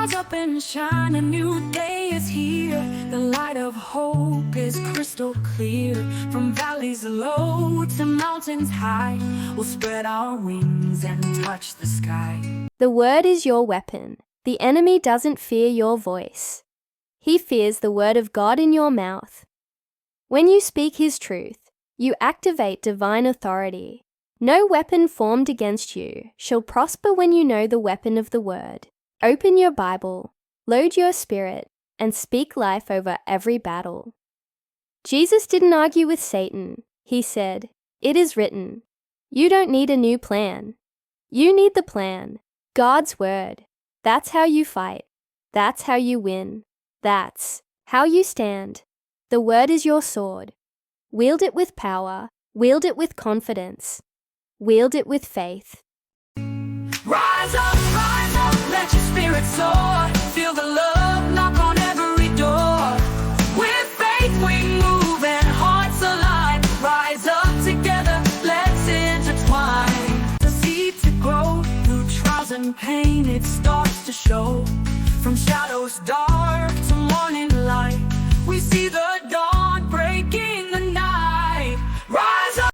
Rise up and shine, a new day is here. The light of hope is crystal clear. From valleys low to mountains high, we'll spread our wings and touch the sky. The word is your weapon. The enemy doesn't fear your voice. He fears the word of God in your mouth. When you speak His truth, you activate divine authority. No weapon formed against you shall prosper when you know the weapon of the word. Open your Bible, load your spirit, and speak life over every battle. Jesus didn't argue with Satan. He said, "It is written." You don't need a new plan. You need the plan, God's word. That's how you fight. That's how you win. That's how you stand. The word is your sword. Wield it with power. Wield it with confidence. Wield it with faith. Rise up, let your spirit soar. Feel the love knock on every door. With faith we move and hearts align. Rise up together, let's intertwine. The seed to grow through trials and pain, it starts to show. From shadows dark to morning